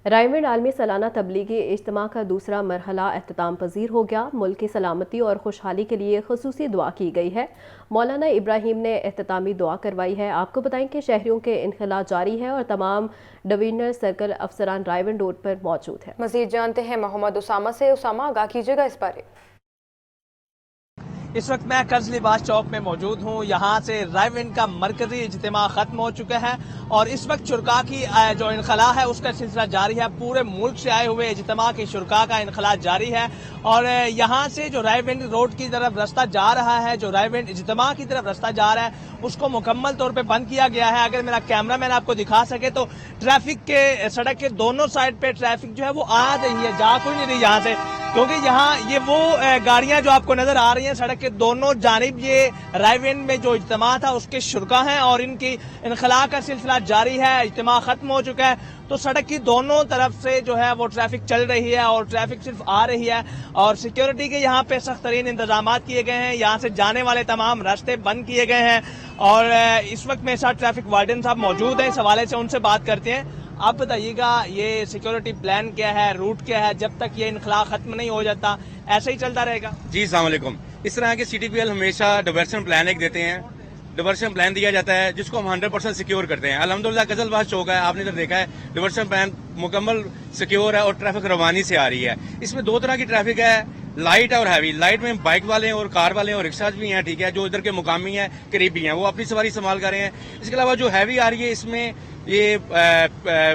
رائیونڈ عالمی سالانہ تبلیغی اجتماع کا دوسرا مرحلہ اختتام پذیر ہو گیا۔ ملک کی سلامتی اور خوشحالی کے لیے خصوصی دعا کی گئی ہے۔ مولانا ابراہیم نے اختتامی دعا کروائی ہے۔ آپ کو بتائیں کہ شہریوں کے انخلاء جاری ہے اور تمام ڈویژنل سرکل افسران رائیونڈ روڈ پر موجود ہیں۔ مزید جانتے ہیں محمد اسامہ سے۔ اسامہ، آگاہ کیجیے گا اس بارے۔ اس وقت میں کرز لباس چوک میں موجود ہوں۔ یہاں سے رائیونڈ کا مرکزی اجتماع ختم ہو چکا ہے اور اس وقت شرکاء کی جو انخلاء ہے اس کا سلسلہ جاری ہے۔ پورے ملک سے آئے ہوئے اجتماع کی شرکاء کا انخلاء جاری ہے اور یہاں سے جو رائیونڈ روڈ کی طرف رستہ جا رہا ہے، جو رائیونڈ اجتماع کی طرف رستہ جا رہا ہے، اس کو مکمل طور پہ بند کیا گیا ہے۔ اگر میرا کیمرہ مین آپ کو دکھا سکے تو ٹریفک کے سڑک کے دونوں سائڈ پہ ٹریفک جو ہے وہ آ رہی ہے، جا کوئی نہیں رہی یہاں سے، کیونکہ یہاں یہ وہ گاڑیاں جو آپ کو نظر آ رہی ہیں سڑک کے دونوں جانب، یہ رائیونڈ میں جو اجتماع تھا اس کے شرکاء ہیں اور ان کی انخلاء کا سلسلہ جاری ہے۔ اجتماع ختم ہو چکا ہے تو سڑک کی دونوں طرف سے جو ہے وہ ٹریفک چل رہی ہے اور ٹریفک صرف آ رہی ہے اور سیکیورٹی کے یہاں پہ سخت ترین انتظامات کیے گئے ہیں۔ یہاں سے جانے والے تمام راستے بند کیے گئے ہیں اور اس وقت میرے ساتھ ٹریفک وارڈن صاحب موجود ہیں، اس حوالے سے ان سے بات کرتے ہیں۔ آپ بتائیے گا یہ سیکیورٹی پلان کیا ہے، روٹ کیا ہے؟ جب تک یہ انخلاء ختم نہیں ہو جاتا ایسے ہی چلتا رہے گا؟ جی السلام علیکم۔ اس طرح کے سی ٹی پی ایل ہمیشہ ڈائیورشن پلان ایک دیتے ہیں، ڈائیورشن پلان دیا جاتا ہے جس کو ہم 100% سیکیور کرتے ہیں۔ الحمدللہ قزل باز چوک ہے، آپ نے ادھر دیکھا ہے ڈائیورشن پلان مکمل سیکیور ہے اور ٹریفک روانی سے آ رہی ہے۔ اس میں دو طرح کی ٹریفک ہے، لائٹ اور ہیوی۔ لائٹ میں بائک والے اور کار والے اور رکشاز بھی ہیں، ٹھیک ہے، جو ادھر کے مقامی ہیں، قریبی ہیں، وہ اپنی سواری استعمال کر رہے ہیں۔ اس کے علاوہ جو ہیوی آ رہی ہے اس میں یہ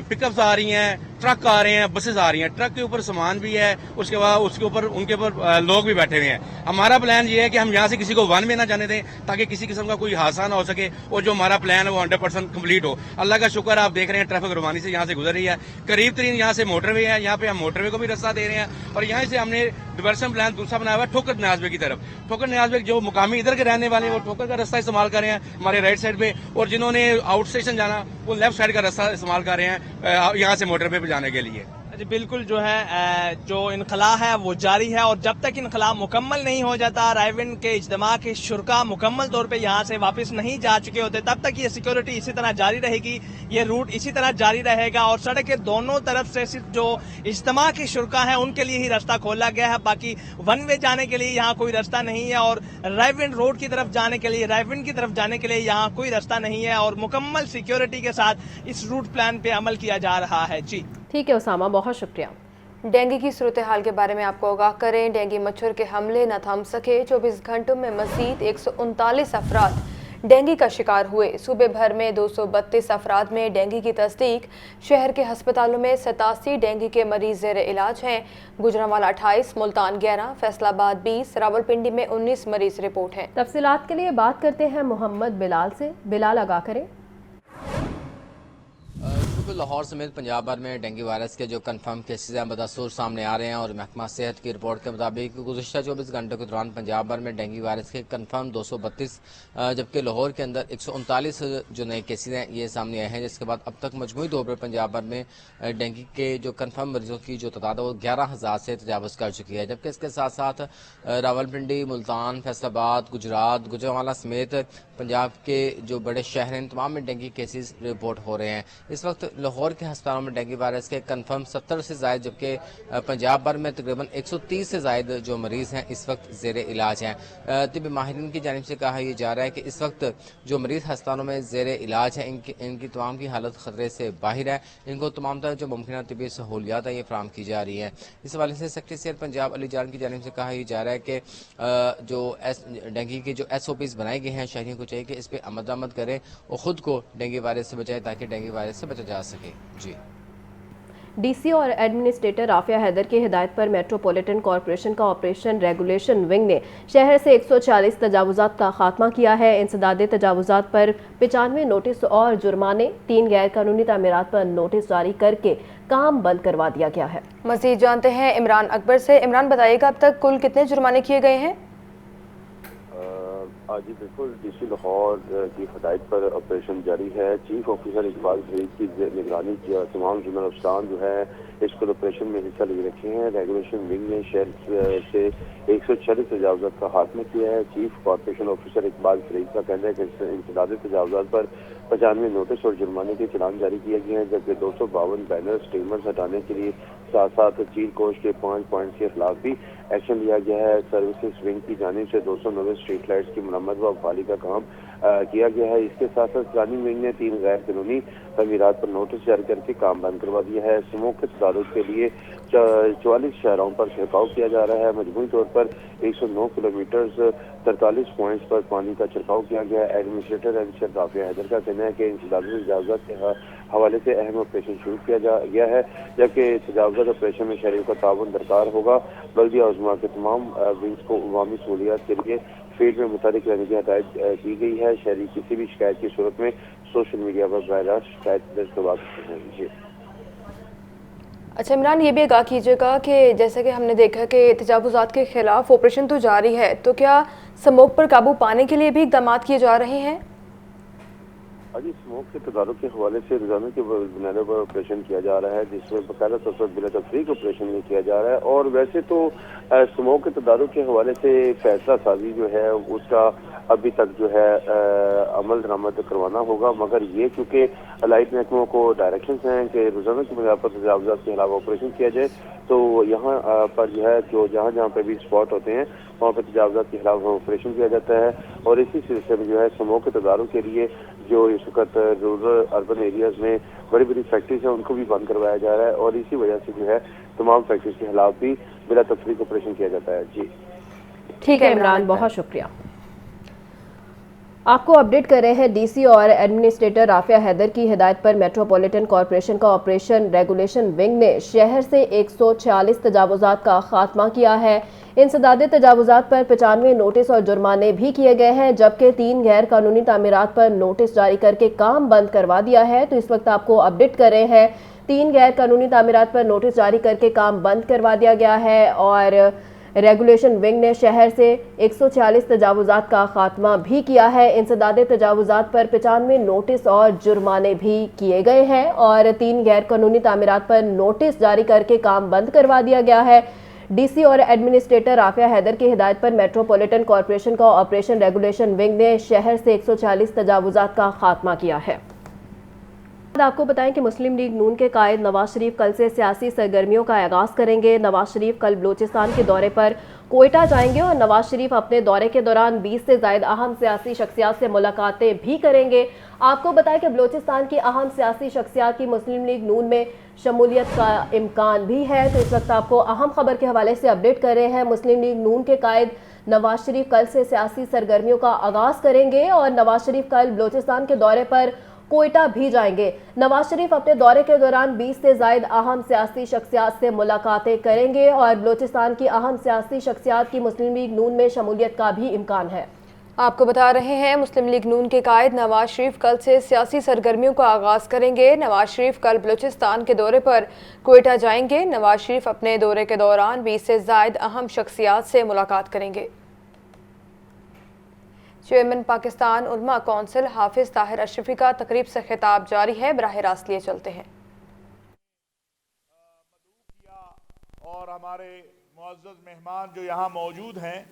پک اپس آ رہی ہیں، ٹرک آ رہے ہیں، بسز آ رہی ہیں۔ ٹرک کے اوپر سامان بھی ہے، اس کے بعد اس کے اوپر ان کے اوپر لوگ بھی بیٹھے ہوئے ہیں۔ ہمارا پلان یہ ہے کہ ہم یہاں سے کسی کو ون میں نہ جانے دیں تاکہ کسی قسم کا کوئی حادثہ نہ ہو سکے اور جو ہمارا پلان ہے وہ 100% کمپلیٹ ہو۔ اللہ کا شکر، آپ دیکھ رہے ہیں ٹریفک روانی سے یہاں سے گزر رہی ہے۔ قریب ترین یہاں سے موٹر وے ہے، یہاں پہ ہم موٹر وے کو بھی رستہ دے رہے ہیں اور یہاں سے ہم نے ڈائیورشن پلان دوسرا بنایا ہوا ہے ٹھوکر نیاز بے کی طرف۔ ٹھوکر نیاز بے جو مقامی ادھر کے رہنے والے ہیں وہ ٹھوکر کا رستہ استعمال کر رہے ہیں ہمارے رائٹ سائڈ پہ، اور جنہوں نے آؤٹ اسٹیشن جانا وہ لیفٹ سائڈ کا رستہ استعمال کر رہے ہیں یہاں سے موٹر وے پہ جانے کے لیے۔ جی بالکل، جو ہے جو انخلاء ہے وہ جاری ہے اور جب تک انخلاء مکمل نہیں ہو جاتا، رائیونڈ کے اجتماع کے شرکاء مکمل طور پہ یہاں سے واپس نہیں جا چکے ہوتے، تب تک یہ سیکیورٹی اسی طرح جاری رہے گی، یہ روٹ اسی طرح جاری رہے گا اور سڑک کے دونوں طرف سے صرف جو اجتماع کے شرکاء ہیں ان کے لیے ہی راستہ کھولا گیا ہے، باقی ون وے جانے کے لیے یہاں کوئی راستہ نہیں ہے اور رائیونڈ روڈ کی طرف جانے کے لیے، رائیونڈ کی طرف جانے کے لیے یہاں کوئی راستہ نہیں ہے اور مکمل سیکیورٹی کے ساتھ اس روٹ پلان پہ عمل کیا جا رہا ہے۔ جی ٹھیک ہے اسامہ، بہت شکریہ۔ ڈینگی کی صورتحال کے بارے میں آپ کو آگاہ کریں۔ ڈینگی مچھر کے حملے نہ تھم سکے، 24 گھنٹوں میں مزید 139 افراد ڈینگی کا شکار ہوئے۔ صوبے بھر میں 232 افراد میں ڈینگی کی تصدیق۔ شہر کے ہسپتالوں میں 87 ڈینگی کے مریض زیر علاج ہیں۔ گوجرانوالہ 28، ملتان 11، فیصل آباد 20، راولپنڈی میں 19 مریض رپورٹ ہیں۔ تفصیلات کے لیے بات کرتے ہیں محمد بلال سے۔ بلال، آگاہ کریں۔ لاہور سمیت پنجاب بھر میں ڈینگی وائرس کے جو کنفرم کیسز ہیں بدستور سامنے آ رہے ہیں اور محکمہ صحت کی رپورٹ کے مطابق گزشتہ 24 گھنٹوں کے دوران پنجاب بھر میں ڈینگی وائرس کے کنفرم 232، جبکہ لاہور کے اندر 139 جو نئے کیسز ہیں یہ سامنے آئے ہیں، جس کے بعد اب تک مجموعی طور پر پنجاب بھر میں ڈینگی کے جو کنفرم مریضوں کی جو تعداد ہے وہ 11,000 سے تجاوز کر چکی ہے، جبکہ اس کے ساتھ ساتھ راولپنڈی، ملتان، فیصل آباد، گجرات، گوجرانوالہ سمیت پنجاب کے جو بڑے شہر ہیں تمام میں ڈینگی کیسز رپورٹ ہو رہے ہیں۔ اس وقت لاہور کے ہسپتالوں میں ڈینگی وائرس کے کنفرم 70 سے زائد، جبکہ پنجاب بھر میں تقریباً 130 سے زائد جو مریض ہیں اس وقت زیر علاج ہیں۔ طبی ماہرین کی جانب سے کہا یہ جا رہا ہے کہ اس وقت جو مریض ہسپتالوں میں زیر علاج ہیں ان کی تمام کی حالت خطرے سے باہر ہے، ان کو تمام طرح جو ممکنہ طبی سہولیات ہیں یہ فراہم کی جا رہی ہیں۔ اس حوالے سے سیکرٹری صحت پنجاب علی جان کی جانب سے کہا یہ جا رہا ہے کہ جو ڈینگی کے جو SOPs بنائے گئے ہیں شہریوں کو چاہیے کہ اس پہ عمل درآمد کریں اور خود کو ڈینگی وائرس سے بچائیں تاکہ ڈینگی وائرس سے بچا جا سکے۔ جی ڈی سی اور ایڈمنسٹریٹر رافعہ حیدر کی ہدایت پر میٹروپولیٹن کارپوریشن کا آپریشن ریگولیشن ونگ نے شہر سے 140 تجاوزات کا خاتمہ کیا ہے۔ انسداد تجاوزات پر 95 نوٹس اور جرمانے، 3 غیر قانونی تعمیرات پر نوٹس جاری کر کے کام بند کروا دیا گیا ہے۔ مزید جانتے ہیں عمران اکبر سے۔ عمران، بتائیے گا اب تک کل کتنے جرمانے کیے گئے ہیں؟ جی بالکل، ڈی سی لاہور کی ہدایت پر آپریشن جاری ہے۔ چیف آفیسر اقبال فرید کی نگرانی تمام زونل افسران جو ہے اس کو آپریشن میں حصہ لے رکھے ہیں۔ ریگولیشن ونگ نے شہر سے 140 تجاوزات کا خاتمہ کیا ہے۔ Chief corporation officer Iqbal Farid کا کہنا ہے کہ انسداد تجاوزات پر 95 नोटिस और जुर्माने के चलान जारी किए गए हैं, जबकि 252 बैनर स्टीमर्स हटाने के लिए साथ साथ चील कोच के 5 पॉइंट्स के खिलाफ भी एक्शन लिया गया है। सर्विसेज विंग की जानिब से 290 स्ट्रीट लाइट्स की मरम्मत व बहाली का काम किया गया है। इसके साथ साथ प्लानिंग विंग ने 3 गैर कानूनी तमीरात पर नोटिस जारी करके काम बंद करवा दिया है। स्मोक के तदारुक के लिए 44 शहरों पर छिड़काव किया जा रहा है। मजमूई तौर पर 109 किलोमीटर 43 पॉइंट्स पर पानी का छिड़काव किया गया है। एडमिनिस्ट्रेटर एमसी राफिया हैदर का कहना है कि इन तजावुज़ात के हवाले से अहम ऑपरेशन शुरू किया गया है, जबकि तजावुज़ात ऑपरेशन में शहरियों का ताउन दरकार होगा। बल्दिया उज़्मा के तमाम विंग्स को अवामी सहूलियात के लिए फील्ड में मुतहरिक रहने की हिदायत की गई है। शहरी किसी भी शिकायत की सूरत में सोशल मीडिया पर बराह रास्त शिकायत दर्ज करवा सकते हैं। अच्छा इमरान, ये भी आगाह कीजिएगा कि जैसे कि हमने देखा कि तजावुज़ात के खिलाफ ऑपरेशन तो जारी है, तो क्या स्मोक पर काबू पाने के लिए भी इक़दाम किए जा रहे हैं? अभी स्मोक के तदारुक के हवाले से रोजाना के बुनियादों पर ऑपरेशन किया जा रहा है, जिसमें बाकायदा तौर पर बिला तफरीक ऑपरेशन नहीं किया जा रहा है। और वैसे तो स्मोक के तदारुक के हवाले से फैसला साजी जो है उसका अभी तक जो है अमल दरामद करवाना होगा, मगर ये चूँकि लाइट महकमों को डायरेक्शंस हैं कि रोजाना की बुनियाद पर तजावुज़ात के खिलाफ ऑपरेशन किया जाए, तो यहाँ पर जो है जो जहाँ जहाँ पे भी स्पॉट होते हैं वहाँ पर तजावुज़ात के खिलाफ ऑपरेशन किया जाता है। और इसी सिलसिले में जो है स्मोक के तदारुक के लिए जो इस वक्त रूरल अर्बन एरियाज में बड़ी बड़ी फैक्ट्रीज हैं उनको भी बंद करवाया जा रहा है, और इसी वजह से जो है तमाम फैक्ट्रीज के खिलाफ भी बिला तफरीक ऑपरेशन किया जाता है। जी ठीक है इमरान, बहुत शुक्रिया। आपको अपडेट कर रहे हैं डीसी और एडमिनिस्ट्रेटर राफिया हैदर की हिदायत पर मेट्रोपॉलिटन कॉरपोरेशन का ऑपरेशन रेगुलेशन विंग ने शहर से 146 तजावुज़ात का खात्मा किया है। इंसदाद तजावुज़ात पर 95 नोटिस और जुर्माने भी किए गए हैं, जबकि 3 गैर कानूनी तामीरात पर नोटिस जारी करके काम बंद करवा दिया है। तो इस वक्त आपको अपडेट कर रहे हैं 3 गैर कानूनी तामीरात पर नोटिस जारी करके काम बंद करवा दिया गया है, और रेगुलेशन विंग ने शहर से 146 तजावुज़ात का खात्मा भी किया है। इंसदाद तजावुज़ात पर 95 नोटिस और जुर्माने भी किए गए हैं, और 3 गैर कानूनी तामीरात पर नोटिस जारी करके काम बंद करवा दिया गया है। डीसी और एडमिनिस्ट्रेटर राफिया हैदर की हिदायत पर मेट्रोपॉलिटन कॉरपोरेशन का ऑपरेशन रेगुलेशन विंग ने शहर से 140 तजावुज़ात का खात्मा किया है। आपको बताएं कि मुस्लिम लीग नून के कायद नवाज शरीफ कल से सियासी सरगर्मियों का आगाज़ करेंगे। नवाज शरीफ कल बलूचिस्तान के दौरे पर कोयटा जाएंगे, और नवाज शरीफ अपने दौरे के दौरान 20 से ज़ायद अहम सियासी शख्सियात से मुलाकातें भी करेंगे। आपको बताएं कि बलूचिस्तान की अहम सियासी शख्सियात की मुस्लिम लीग नून में शमूलियत का इम्कान भी है। तो इस वक्त आपको अहम खबर के हवाले से अपडेट कर रहे हैं। मुस्लिम लीग नून के कायद नवाज शरीफ कल से सियासी सरगर्मियों का आगाज़ करेंगे, और नवाज शरीफ कल बलूचिस्तान के दौरे पर कोयटा भी जाएंगे। नवाज शरीफ अपने दौरे के दौरान 20 से ज़ायद अहम सियासी शख्सियात से मुलाकातें करेंगे, और बलूचिस्तान की अहम सियासी शख्सियात की मुस्लिम लीग नून में शमूलियत का भी इम्कान है। आपको बता रहे हैं मुस्लिम लीग नून के कायद नवाज शरीफ कल से सियासी सरगर्मियों का आगाज़ करेंगे। नवाज शरीफ कल बलूचिस्तान के दौरे पर कोयटा जाएंगे। नवाज शरीफ अपने दौरे के दौरान 20 से ज़ायद अहम शख्सियात से मुलाकात करेंगे। चेयरमैन पाकिस्तान उलमा कौंसिल हाफिज ताहिर अशरफी का तकरीब से खिताब जारी है, बराह रास्त लिए चलते हैं। और हमारे मुअज़्ज़ज़ मेहमान जो यहाँ मौजूद हैं,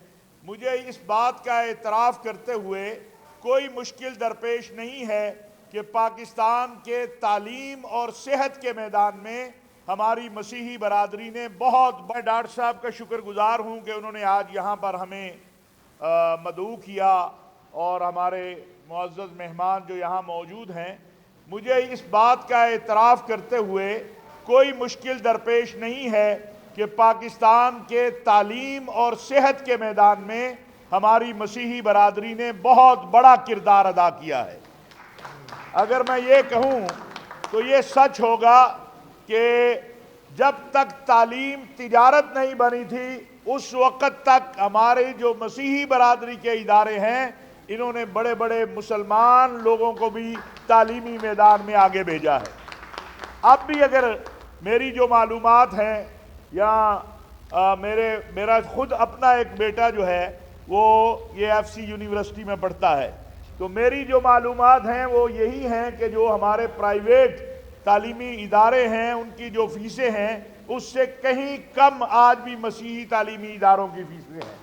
मुझे इस बात का एतराफ़ करते हुए कोई मुश्किल दरपेश नहीं है कि पाकिस्तान के तालीम और सेहत के मैदान में हमारी मसीही बरादरी ने बहुत बड़े डॉक्टर साहब का शुक्रगुजार हूँ कि उन्होंने आज यहाँ पर हमें मदऊ किया। और हमारे मुअज़्ज़ज़ मेहमान जो यहाँ मौजूद हैं, मुझे इस बात का एतराफ़ करते हुए कोई मुश्किल दरपेश नहीं है कि पाकिस्तान के तालीम और सेहत के मैदान में हमारी मसीही बरादरी ने बहुत बड़ा किरदार अदा किया है। अगर मैं ये कहूँ तो ये सच होगा कि जब तक तालीम तिजारत नहीं बनी थी, उस वक़्त तक हमारे जो मसीही बरादरी के इदारे हैं, इन्होंने बड़े बड़े मुसलमान लोगों को भी तालीमी मैदान में आगे भेजा है। अब भी अगर मेरी जो मालूमात हैं, या मेरा खुद अपना एक बेटा जो है वो ये FC यूनिवर्सिटी में पढ़ता है, तो मेरी जो मालूमात हैं वो यही हैं कि जो हमारे प्राइवेट तालीमी इदारे हैं उनकी जो फ़ीसें हैं उससे कहीं कम आज भी मसीही तालीमी इदारों की फ़ीसें हैं।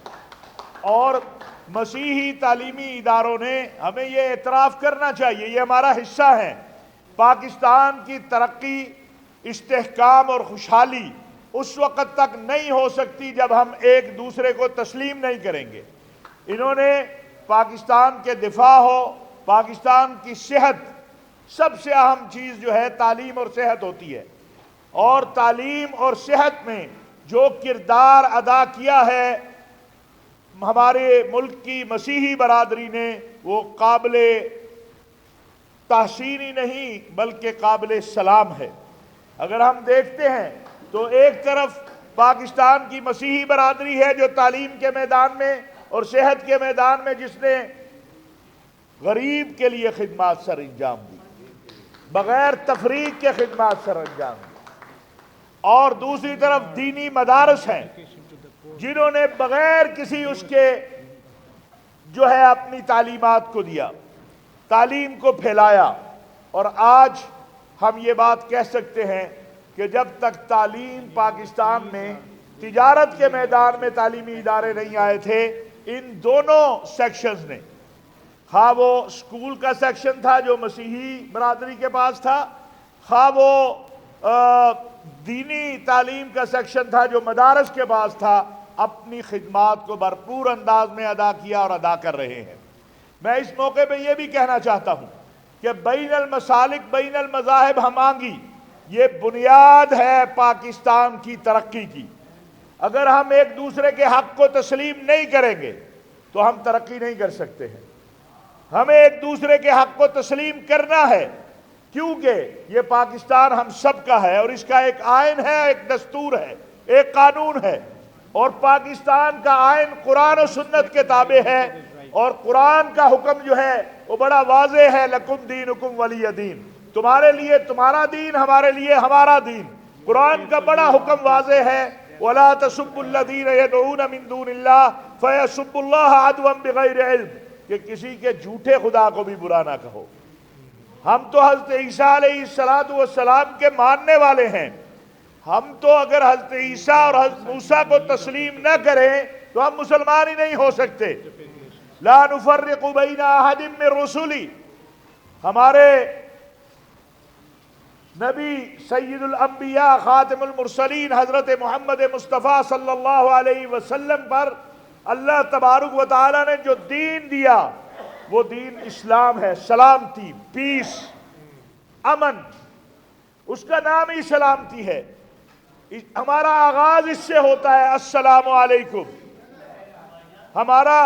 और मसीही तालीमी इदारों ने हमें ये एतराफ़ करना चाहिए, ये हमारा हिस्सा है। पाकिस्तान की तरक्की, इस्तेहकाम और खुशहाली उस वक़्त तक नहीं हो सकती जब हम एक दूसरे को तस्लीम नहीं करेंगे। इन्होंने पाकिस्तान के दिफा हो, पाकिस्तान की सेहत, सबसे अहम चीज़ जो है तालीम और सेहत होती है, और तालीम और सेहत में जो किरदार अदा किया है हमारे मुल्क की मसीही बरादरी ने, वो काबिले तहसीन ही नहीं बल्कि काबिले सलाम है। अगर हम देखते हैं तो एक तरफ पाकिस्तान की मसीही बरादरी है जो तालीम के मैदान में और सेहत के मैदान में जिसने गरीब के लिए खिदमत सर अंजाम दी, बग़ैर तफरीक के खिदमत सर अंजाम दी, और दूसरी तरफ दीनी मदारस हैं जिन्होंने बग़ैर किसी उसके जो है अपनी तालीमात को दिया, तालीम को फैलाया। और आज हम ये बात कह सकते हैं कि जब तक तालीम पाकिस्तान में तिजारत के मैदान में तालीमी इदारे नहीं आए थे, इन दोनों सेक्शंस ने, खा वो स्कूल का सेक्शन था जो मसीही बरादरी के पास था, खा वो दीनी तालीम का सेक्शन था जो मदारस के पास था, अपनी खिदमात को भरपूर अंदाज में अदा किया और अदा कर रहे हैं। मैं इस मौके पे ये भी कहना चाहता हूँ कि बैनल मसालिक बैनल मज़ाहिब हमांगी ये बुनियाद है पाकिस्तान की तरक्की की। अगर हम एक दूसरे के हक को तस्लीम नहीं करेंगे तो हम तरक्की नहीं कर सकते हैं। हमें एक दूसरे के हक को तस्लीम करना है, क्योंकि ये पाकिस्तान हम सब का है और इसका एक आइन है, एक दस्तूर है, एक कानून है, और पाकिस्तान का आइन कुरान और सुन्नत के ताबे है। और कुरान का हुक्म जो है वो बड़ा वाज़े है, लकुम दीनुकुम वलिय दीन, तुम्हारे लिए तुम्हारा दीन, हमारे लिए हमारा दीन। कुरान का बड़ा हुक्म वाज़े है, वला तसुब्बुल्लज़ीन यदऊन मिन दूनिल्लाह फयसुब्बुल्लाह अदवन बिगैर इल्म, कि किसी के झूठे खुदा को भी बुरा ना कहो। हम तो हज़रत ईसा अलैहिस्सलातु वस्सलाम के मानने वाले हैं। हम तो अगर हज़रत ईसा और हज़रत मूसा को तस्लीम न करें तो हम मुसलमान ही नहीं हो सकते। ला नुफर्रिकु बैना अहदिम मिन रुसुली, हमारे नबी सय्यदुल अंबिया खातिमुल मुरसलीन हज़रत मोहम्मद मुस्तफ़ा सल्लल्लाहु अलैहि वसल्लम पर अल्लाह तबारुक व तआला ने जो दीन दिया वो दीन इस्लाम है, सलामती, पीस, अमन, उसका नाम ही सलामती है। हमारा आगाज इससे होता है अस्सलामु अलैकुम, हमारा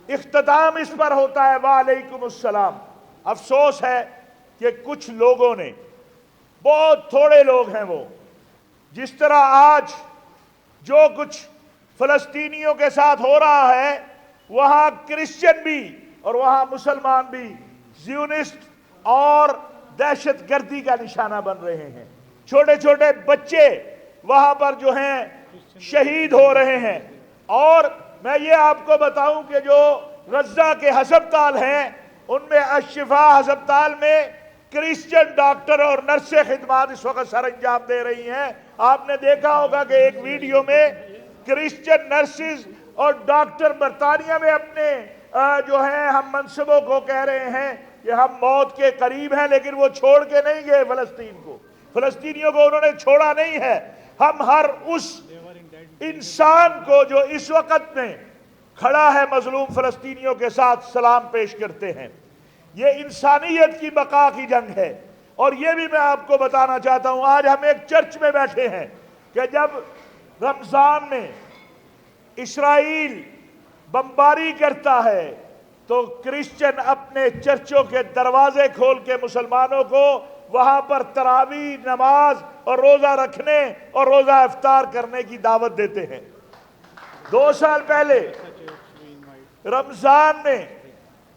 इख्तिताम इस पर होता है वालेकुम अस्सलाम। अफसोस है कि कुछ लोगों ने, बहुत थोड़े लोग हैं वो, जिस तरह आज जो कुछ फ़लस्तीनियों के साथ हो रहा है, वहाँ क्रिश्चियन भी और वहाँ मुसलमान भी ज़ियोनिस्ट और दहशत गर्दी का निशाना बन रहे हैं। छोटे छोटे बच्चे वहाँ पर जो हैं शहीद हो रहे हैं। और मैं ये आपको बताऊं कि जो गज़ा के हस्पताल हैं उनमें अशिफा हस्पताल में क्रिश्चियन डॉक्टर और नर्सें खिदमत इस वक्त सर अंजाम दे रही हैं। आपने देखा होगा कि एक वीडियो में क्रिश्चियन नर्सिस और डॉक्टर बरतानिया में अपने जो है हम मनसबों को कह रहे हैं कि हम मौत के करीब हैं, लेकिन वो छोड़ के नहीं गए फ़लस्तीन को, फ़लस्तीनियों को उन्होंने छोड़ा नहीं है। हम हर उस इंसान को जो इस वक्त में खड़ा है मजलूम फ़लस्तीनियों के साथ सलाम पेश करते हैं। ये इंसानियत की बका की जंग है। और ये भी मैं आपको बताना चाहता हूँ, आज हम एक चर्च में बैठे हैं कि जब रमज़ान में इस्राइल बमबारी करता है तो क्रिश्चियन अपने चर्चों के दरवाजे खोल के मुसलमानों को वहाँ पर तरावी नमाज और रोज़ा रखने और रोज़ा इफ्तार करने की दावत देते हैं। 2 साल पहले रमज़ान में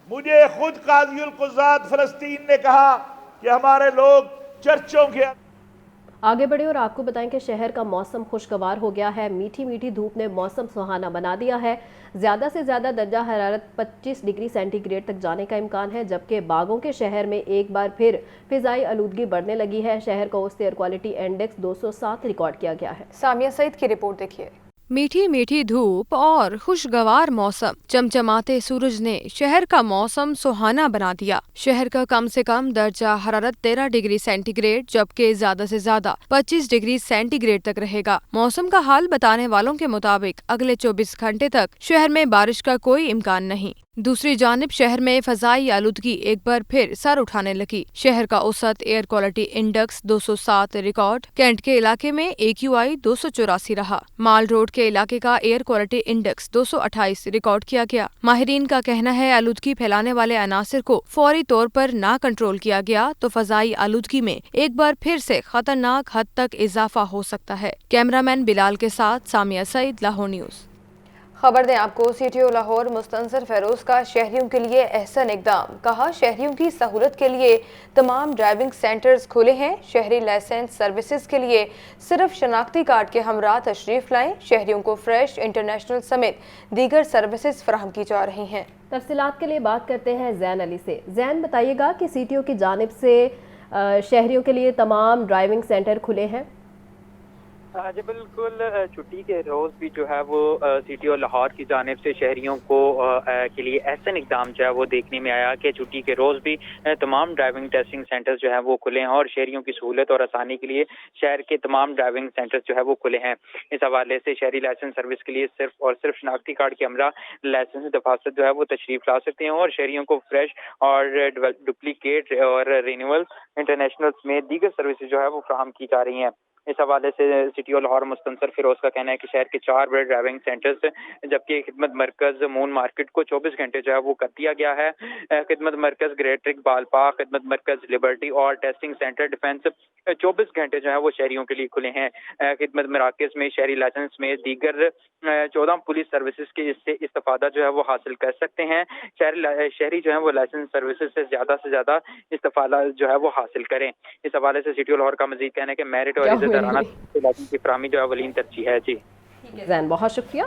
मुझे खुद काज़ीउल क़ुज़्ज़ात फ़लस्तीन ने कहा कि हमारे लोग चर्चों के आगे बढ़े और आपको बताएं कि शहर का मौसम खुशगवार हो गया है। मीठी मीठी धूप ने मौसम सुहाना बना दिया है। ज़्यादा से ज़्यादा दर्जा हरारत 25 डिग्री सेंटीग्रेड तक जाने का इम्कान है, जबकि बागों के शहर में एक बार फिर फ़िज़ाई आलूदगी बढ़ने लगी है। शहर का औसत एयर क्वालिटी इंडेक्स 207 रिकॉर्ड किया गया है। सामिया सईद की रिपोर्ट देखिए। मीठी मीठी धूप और खुशगवार मौसम, चमचमाते सूरज ने शहर का मौसम सुहाना बना दिया। शहर का कम से कम दर्जा हरारत 13 डिग्री सेंटीग्रेड जबकि ज्यादा से ज्यादा 25 डिग्री सेंटीग्रेड तक रहेगा। मौसम का हाल बताने वालों के मुताबिक अगले 24 घंटे तक शहर में बारिश का कोई इम्कान नहीं। दूसरी जानिब शहर में फजाई आलूदगी एक बार फिर सर उठाने लगी। शहर का औसत air quality index 207 record, cantt के इलाके में AQI 284 रहा। माल रोड के इलाके का एयर क्वालिटी इंडेक्स 228 रिकॉर्ड किया गया। माहिरीन का कहना है आलूदगी फैलाने वाले अनासिर को फौरी तौर पर ना कंट्रोल किया गया तो फजाई आलूदगी में एक बार फिर से खतरनाक हद तक इजाफा हो सकता है। कैमरामैन बिलाल के साथ सामिया सईद, लाहौर न्यूज़। खबर दें आपको, CTO लाहौर मुस्तनसर फेरोज का शहरियों के लिए अहसन इकदाम। कहा, शहरियों की सहूलत के लिए तमाम ड्राइविंग सेंटर्स खुले हैं। शहरी लाइसेंस सर्विसेज के लिए सिर्फ शनाख्ती कार्ड के हमरा तशरीफ लाएं। शहरियों को फ्रेश, इंटरनेशनल समेत दीगर सर्विसेज फराहम की जा रही हैं। तफसीलात के लिए बात करते हैं जैन अली से। जैन, बताइएगा कि CTO की जानिब से शहरियों के लिए तमाम ड्राइविंग सेंटर खुले हैं। जी बिल्कुल, छुट्टी के रोज़ भी जो है वो CTO लाहौर की जानिब से शहरियों को के लिए ऐसा इकदाम जो है वो देखने में आया कि छुट्टी के रोज़ भी तमाम ड्राइविंग टेस्टिंग सेंटर्स जो है वो खुले हैं और शहरियों की सहूलत और आसानी के लिए शहर के तमाम ड्राइविंग सेंटर्स जो है वो खुले हैं। इस हवाले से शहरी लाइसेंस सर्विस के लिए सिर्फ और सिर्फ शनाख्ती कार्ड के हमरा लाइसेंस दफासत जो है वो तशरीफ ला सकते हैं और शहरियों को फ्रेश और डुप्लीकेट और रिन्यूअल इंटरनेशनल समेत दीगर सर्विसेज जो है वो फराहम की जा रही हैं। इस हवाले से CTO लाहौर मुस्तनसर फिरोज का कहना है कि शहर के 4 बड़े ड्राइविंग सेंटर्स जबकि खिदमत मरकज मून मार्केट को 24 घंटे जो है वो कर दिया गया है। खिदमत मरकज ग्रेटरिक बाल पार्क, खिदमत मरकज लिबर्टी और टेस्टिंग सेंटर डिफेंस 24 घंटे जो है वो शहरियों के लिए खुले हैं। खिदमत मराकज में शहरी लाइसेंस में दीगर 14 पुलिस सर्विसेज के इससे इस्तेफादा जो है वो हासिल कर सकते हैं। शहरी जो है वो लाइसेंस सर्विसेज से ज्यादा इस्तेफादा जो है वो हासिल करें। इस हवाले से CTO लाहौर का मजीद कहना है कि मेरिट और इज्जत की फराहमी जो अवलीन तरजीह है। जी जैन, बहुत शुक्रिया।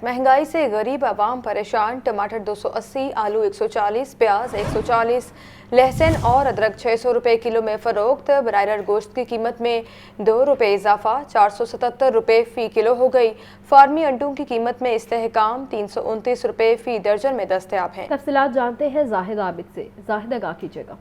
महंगाई से गरीब आवाम परेशान। टमाटर 280, आलू 140, प्याज 140, लहसुन और अदरक 600 रुपये किलो में फरोख्त। ब्रायलर गोश्त की कीमत में 2 रुपये इजाफा, 477 रुपये फ़ी किलो हो गई। फार्मी अंडों की कीमत में इस्तेहकाम, 329 रुपये फ़ी दर्जन में दस्तयाब हैं। तफसीलात जानते हैं जाहिद आबिद से। जाहिद, आगाह कीजिएगा।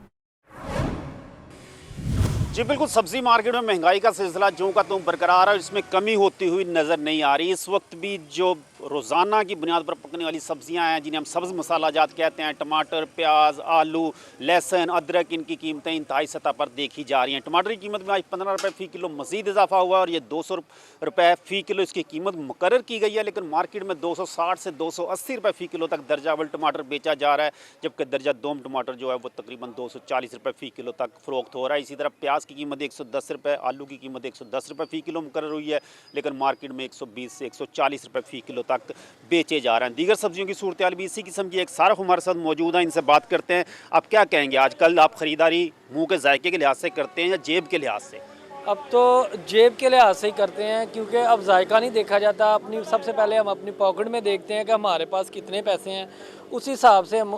जी बिल्कुल, सब्जी मार्केट में महंगाई का सिलसिला जो का तुम बरकरार है, इसमें कमी होती हुई नज़र नहीं आ रही। इस वक्त भी जो रोज़ाना की बुनियाद पर पकने वाली सब्जियां हैं जिन्हें हम सब्ज़ मसाला जात कहते हैं, टमाटर, प्याज, आलू, लहसुन, अदरक, इनकी कीमतें इंतहाई सतह पर देखी जा रही हैं। टमाटर की कीमत में आज 15 रुपये फ़ी किलो मज़ीद इजाफा हुआ और ये 200 रुपये फ़ी किलो इसकी कीमत मुकर्रर की गई है। लेकिन मार्केट में 260 से 280 रुपये फ़ी किलो तक दर्जा अव्वल टमाटर बेचा जा रहा है, जबकि दर्जा दोम टमाटर जो है वो तकरीबन 240 रुपये फ़ी किलो तक फ़रोख्त हो रहा है। इसी तरह प्याज की कीमत 110 रुपये, आलू की कीमत 110 रुपये फ़ी किलो मुकर्रर हुई है, लेकिन मार्केट में 120 से 140 रुपये फ़ी किलो तक बेचे जा रहे हैं। दीगर सब्जियों की सूरत हाल भी इसी किस्म की। एक सारफ हमारे साथ मौजूद है, इनसे बात करते हैं। आप क्या कहेंगे, आजकल आप ख़रीदारी मुंह के जायके के लिहाज से करते हैं या जेब के लिहाज से? अब तो जेब के लिहाज से ही करते हैं, क्योंकि अब जायका नहीं देखा जाता। अपनी सबसे पहले हम अपनी पॉकेट में देखते हैं कि हमारे पास कितने पैसे हैं, उस हिसाब से हम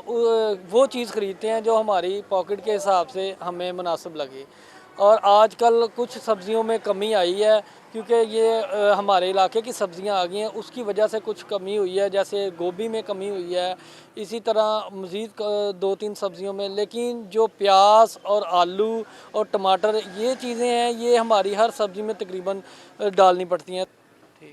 वो चीज़ ख़रीदते हैं जो हमारी पॉकेट के हिसाब से हमें मुनासिब लगे। और आजकल कुछ सब्ज़ियों में कमी आई है, क्योंकि ये हमारे इलाके की सब्ज़ियां आ गई हैं, उसकी वजह से कुछ कमी हुई है। जैसे गोभी में कमी हुई है, इसी तरह मज़ीद 2-3 सब्ज़ियों में। लेकिन जो प्याज और आलू और टमाटर ये चीज़ें हैं, ये हमारी हर सब्ज़ी में तकरीबन डालनी पड़ती हैं।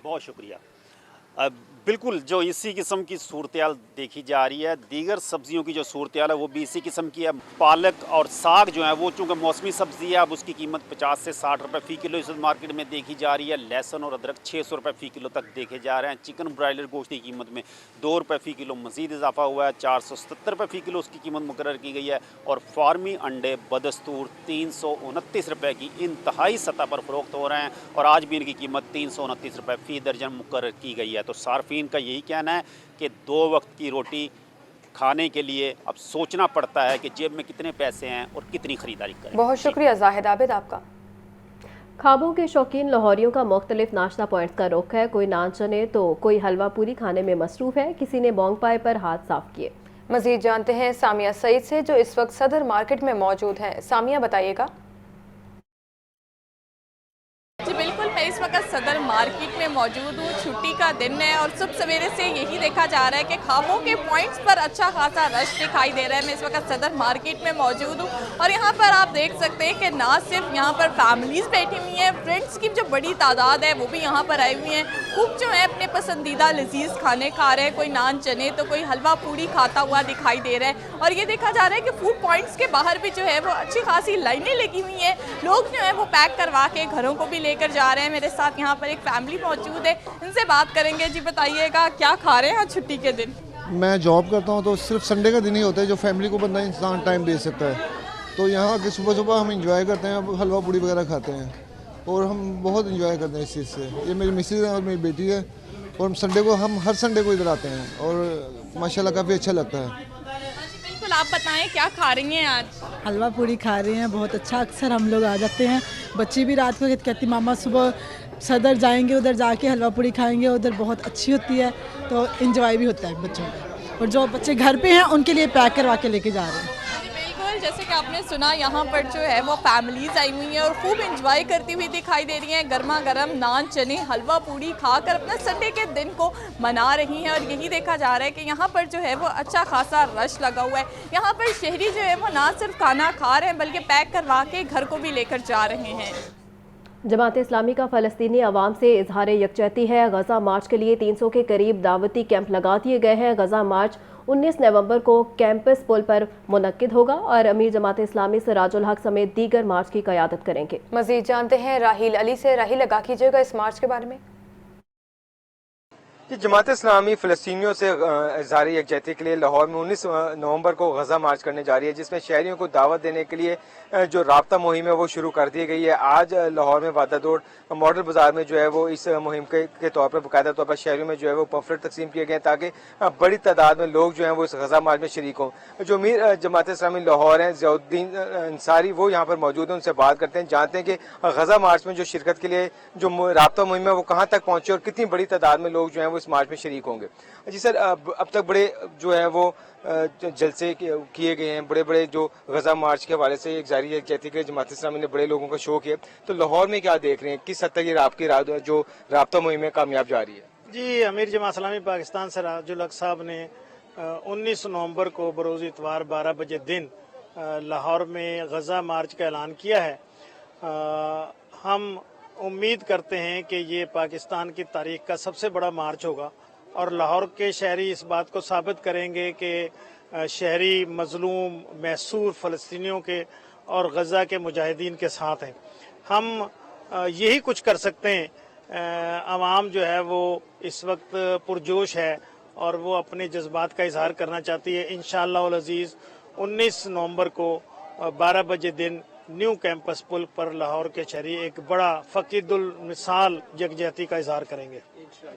बहुत शुक्रिया। बिल्कुल, जो इसी किस्म की सूरत हाल देखी जा रही है। दीगर सब्जियों की जो सूरत हाल है वो भी इसी किस्म की है। पालक और साग जो है वो चूँकि मौसमी सब्ज़ी है, अब उसकी कीमत 50 से 60 रुपये फ़ी किलो इस मार्केट में देखी जा रही है। लहसुन और अदरक 600 रुपये फ़ी किलो तक देखे जा रहे हैं। चिकन ब्रायलर गोश्त की कीमत में 2 रुपये फ़ी किलो मज़ीद इजाफा हुआ है, 470 रुपये फ़ी किलो उसकी कीमत मुकर्रर की गई है। और फार्मी अंडे बदस्तूर 329 रुपये की इंतहाई सतह पर फ़रोख्त हो रहे हैं और आज भी इनकी कीमत 329 रुपये फ़ी दर्जन मुकर्रर की गई है। तो सार्फिन का यही कहना है कि 2 वक्त की रोटी खाने के लिए अब सोचना पड़ता है कि जेब में कितने पैसे हैं और कितनी खरीदारी करें। बहुत शुक्रिया जाहिद आबिद आपका। खाबों के शौकीन लाहौरियों का मुख्तलिफ नाश्ता पॉइंट्स का रुख है। कोई नान चने तो कोई हलवा पूरी खाने में मसरूफ़ है, किसी ने बोंग पाए पर हाथ साफ किए। मज़ीद जानते हैं सामिया सईद से, जो इस वक्त सदर मार्केट में मौजूद हैं। सामिया, बताइएगा। जी बिल्कुल, मैं मैं इस वक्त सदर मार्केट में मौजूद हूँ। छुट्टी का दिन है और सुबह सवेरे से यही देखा जा रहा है कि ख्वाबों के पॉइंट्स पर अच्छा खासा रश दिखाई दे रहा है। मैं इस वक्त सदर मार्केट में मौजूद हूँ और यहाँ पर आप देख सकते हैं कि ना सिर्फ यहाँ पर फैमिलीज बैठी हुई हैं, फ्रेंड्स की जो बड़ी तादाद है वो भी यहाँ पर आई हुई हैं। खूब जो है अपने पसंदीदा लजीज खाने खा रहे हैं, कोई नान चने तो कोई हलवा पूड़ी खाता हुआ दिखाई दे रहा है। और ये देखा जा रहा है कि फूड पॉइंट्स के बाहर भी जो है वो अच्छी खासी लाइनें लगी हुई हैं। लोग जो है वो पैक करवा के घरों को भी लेकर जा रहे हैं। मेरे साथ यहाँ पर एक फैमिली मौजूद है, इनसे बात करेंगे। जी बताइएगा क्या खा रहे हैं छुट्टी के दिन? मैं जॉब करता हूँ तो सिर्फ संडे का दिन ही होता है जो फैमिली को बंदा इंसान टाइम दे सकता है। तो यहाँ आके सुबह सुबह हम इंजॉय करते हैं, हलवा पूड़ी वगैरह खाते हैं और हम बहुत इंजॉय करते हैं इस चीज़ से। ये मेरी मिसेज है और मेरी बेटी है और हम हर संडे को इधर आते हैं और माशाल्लाह काफ़ी अच्छा लगता है। बिल्कुल, आप बताएं क्या खा रही हैं आज? हलवा पूड़ी खा रहे हैं, बहुत अच्छा। अक्सर हम लोग आ जाते हैं, बच्ची भी रात को कहती मामा सुबह सदर जाएंगे, उधर जाके हलवा पूड़ी खाएंगे, उधर बहुत अच्छी होती है तो इंजॉय भी होता है बच्चों का। और जो बच्चे घर पे हैं उनके लिए पैक करवा के लेके जा रहे हैं। बिल्कुल, जैसे कि आपने सुना यहाँ पर जो है वो फैमिलीज आई हुई हैं और खूब इंजॉय करती हुई दिखाई दे रही हैं। गर्मा गर्म नान चने हलवा पूड़ी खाकर अपना संडे के दिन को मना रही हैं। और यही देखा जा रहा है कि यहाँ पर जो है वो अच्छा खासा रश लगा हुआ है। यहाँ पर शहरी जो है वो ना सिर्फ खाना खा रहे हैं बल्कि पैक करवा के घर को भी लेकर जा रहे हैं। जमात इस्लामी का फ़लस्तीनी अवाम से इजहार यकजहती है। गज़ा मार्च के लिए 300 के करीब दावती कैंप लगा दिए गए हैं। गज़ा मार्च 19 नवंबर को कैंपस पुल पर मुनक्किद होगा और अमीर जमात इस्लामी सिराजुल हक समेत दीगर मार्च की क़यादत करेंगे। मज़ीद जानते हैं राहील अली से। राहील, लगा कीजिएगा इस मार्च के बारे में। जमात इस्लामी फ़लस्तीनियों से इज़हार यकजहती के लिए लाहौर में 19 नवंबर को गज़ा मार्च करने जा रही है, जिसमें शहरियों को दावत देने के लिए जो राब्ता मुहिम है वो शुरू कर दी गई है। आज लाहौर में वादादोड़ मॉडल बाजार में जो है वो इस मुहिम के तौर पर बाकायदा तौर पर शहरियों में जो है वो पम्फलेट तकसीम किए गए ताकि बड़ी तादाद में लोग जो हैं वो इस गज़ा मार्च में शरीक हों। जो अमीर जमात इस्लामी लाहौर हैं ज़ियाउद्दीन अंसारी, वो यहाँ पर मौजूद हैं, उनसे बात करते हैं, जानते हैं कि गज़ा मार्च में जो शिरकत के लिए जो राब्ता मुहिम है वो कहाँ तक पहुँचे और कितनी बड़ी तादाद में लोग जो हैं वो इस मार्च में शरीक होंगे। जी सर, अब तक बड़े जो है वो जलसे किए गए हैं, बड़े बड़े जो गज़ा मार्च के हवाले से इज़हार यकजहती के जमात इस्लामी ने बड़े लोगों का शो किया, तो लाहौर में क्या देख रहे हैं, किस हद तक ये आपकी जो राब्ता मुहिम कामयाब जा रही है? जी, अमीर जमात इस्लामी पाकिस्तान सिराजुल हक साहब ने 19 नवंबर को बरोज़ इतवार 12 बजे दिन लाहौर में गज़ा मार्च का ऐलान किया है। हम उम्मीद करते हैं कि ये पाकिस्तान की तारीख का सबसे बड़ा मार्च होगा और लाहौर के शहरी इस बात को साबित करेंगे कि शहरी मजलूम महसूर फ़लस्तीनियों के और गज़ा के मुजाहिदीन के साथ हैं। हम यही कुछ कर सकते हैं। आवाम जो है वो इस वक्त पुरजोश है और वो अपने जज्बात का इजहार करना चाहती है। इंशाअल्लाह उल अज़ीज़ 19 नवंबर को 12 बजे दिन न्यू कैंपस पुल पर लाहौर के शहरी एक बड़ा फ़कीदुल मिसाल यकजहती का इजहार करेंगे।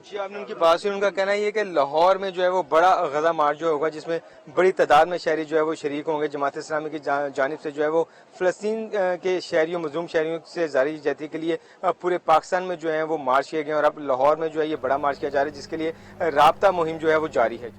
जी, आपने उनकी बात सुनी, उनका कहना ये कि लाहौर में जो है वो बड़ा गज़ा मार्च जो होगा जिसमें बड़ी तादाद में शहरी जो है वो शरीक होंगे। जमात इस्लामी की जानिब से जो है वो फ़लस्तीन के शहरियों, मज़लूम शहरियों से इज़हार यकजहती के लिए पूरे पाकिस्तान में जो है वो मार्च किए गए और अब लाहौर में जो है ये बड़ा मार्च किया जा रहा है जिसके लिए राब्ता मुहिम जो है वो जारी है।